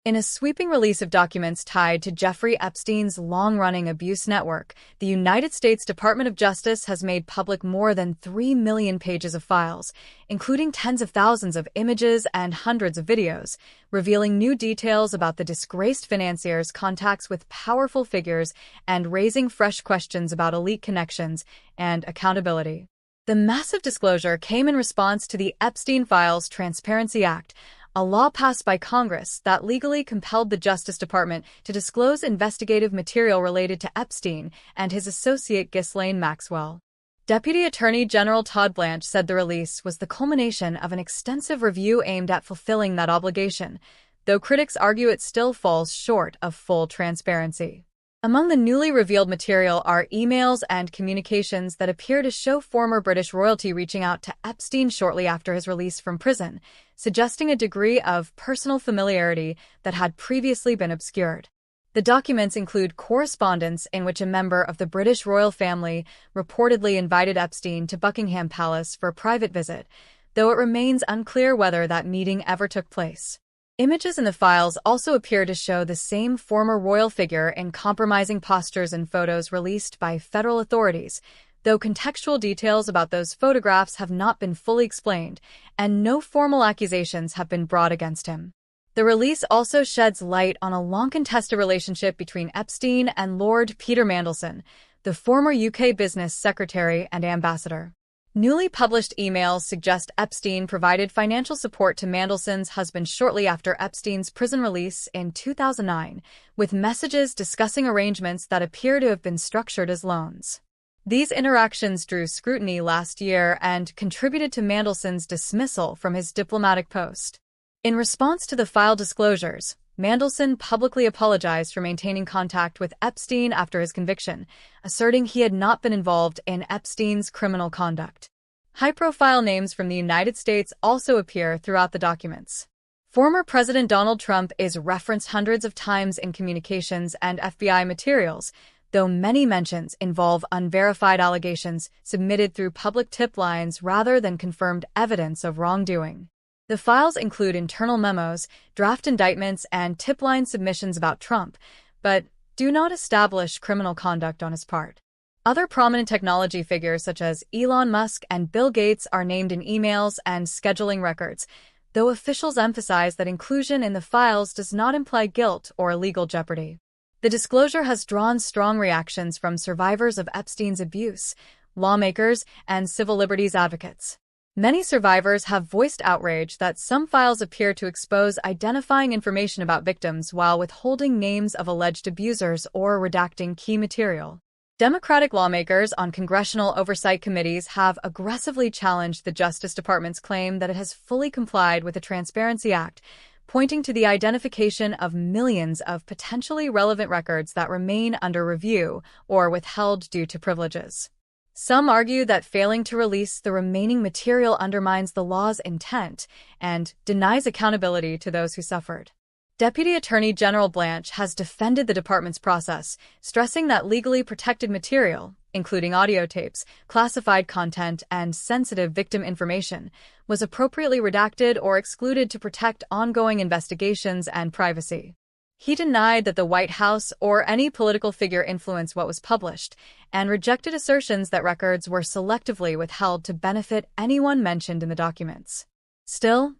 In a sweeping release of documents tied to Jeffrey Epstein's long-running abuse network, the United States Department of Justice has made public more than 3 million pages of files, including tens of thousands of images and hundreds of videos, revealing new details about the disgraced financier's contacts with powerful figures and raising fresh questions about elite connections and accountability. The massive disclosure came in response to the Epstein Files Transparency Act, a law passed by Congress that legally compelled the Justice Department to disclose investigative material related to Epstein and his associate Ghislaine Maxwell. Deputy Attorney General Todd Blanche said the release was the culmination of an extensive review aimed at fulfilling that obligation, though critics argue it still falls short of full transparency. Among the newly revealed material are emails and communications that appear to show former British royalty reaching out to Epstein shortly after his release from prison, suggesting a degree of personal familiarity that had previously been obscured. The documents include correspondence in which a member of the British royal family reportedly invited Epstein to Buckingham Palace for a private visit, though it remains unclear whether that meeting ever took place. Images in the files also appear to show the same former royal figure in compromising postures in photos released by federal authorities, though contextual details about those photographs have not been fully explained, and no formal accusations have been brought against him. The release also sheds light on a long-contested relationship between Epstein and Lord Peter Mandelson, the former UK business secretary and ambassador. Newly published emails suggest Epstein provided financial support to Mandelson's husband shortly after Epstein's prison release in 2009, with messages discussing arrangements that appear to have been structured as loans. These interactions drew scrutiny last year and contributed to Mandelson's dismissal from his diplomatic post. In response to the file disclosures, Mandelson publicly apologized for maintaining contact with Epstein after his conviction, asserting he had not been involved in Epstein's criminal conduct. High-profile names from the United States also appear throughout the documents. Former President Donald Trump is referenced hundreds of times in communications and FBI materials, though many mentions involve unverified allegations submitted through public tip lines rather than confirmed evidence of wrongdoing. The files include internal memos, draft indictments, and tip line submissions about Trump, but do not establish criminal conduct on his part. Other prominent technology figures such as Elon Musk and Bill Gates are named in emails and scheduling records, though officials emphasize that inclusion in the files does not imply guilt or legal jeopardy. The disclosure has drawn strong reactions from survivors of Epstein's abuse, lawmakers, and civil liberties advocates. Many survivors have voiced outrage that some files appear to expose identifying information about victims while withholding names of alleged abusers or redacting key material. Democratic lawmakers on congressional oversight committees have aggressively challenged the Justice Department's claim that it has fully complied with the Transparency Act, pointing to the identification of millions of potentially relevant records that remain under review or withheld due to privileges. Some argue that failing to release the remaining material undermines the law's intent and denies accountability to those who suffered. Deputy Attorney General Blanche has defended the department's process, stressing that legally protected material, including audio tapes, classified content, and sensitive victim information, was appropriately redacted or excluded to protect ongoing investigations and privacy. He denied that the White House or any political figure influenced what was published, and rejected assertions that records were selectively withheld to benefit anyone mentioned in the documents. Still,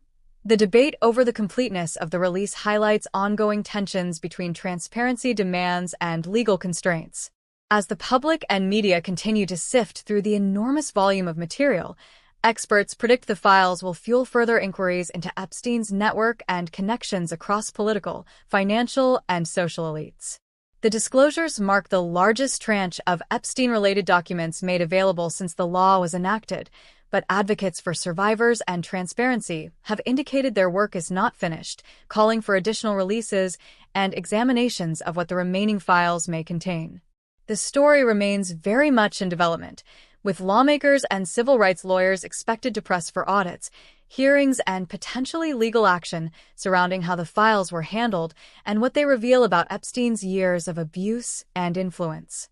the debate over the completeness of the release highlights ongoing tensions between transparency demands and legal constraints. As the public and media continue to sift through the enormous volume of material, experts predict the files will fuel further inquiries into Epstein's network and connections across political, financial, and social elites. The disclosures mark the largest tranche of Epstein-related documents made available since the law was enacted, but advocates for survivors and transparency have indicated their work is not finished, calling for additional releases and examinations of what the remaining files may contain. The story remains very much in development, with lawmakers and civil rights lawyers expected to press for audits, hearings, and potentially legal action surrounding how the files were handled and what they reveal about Epstein's years of abuse and influence.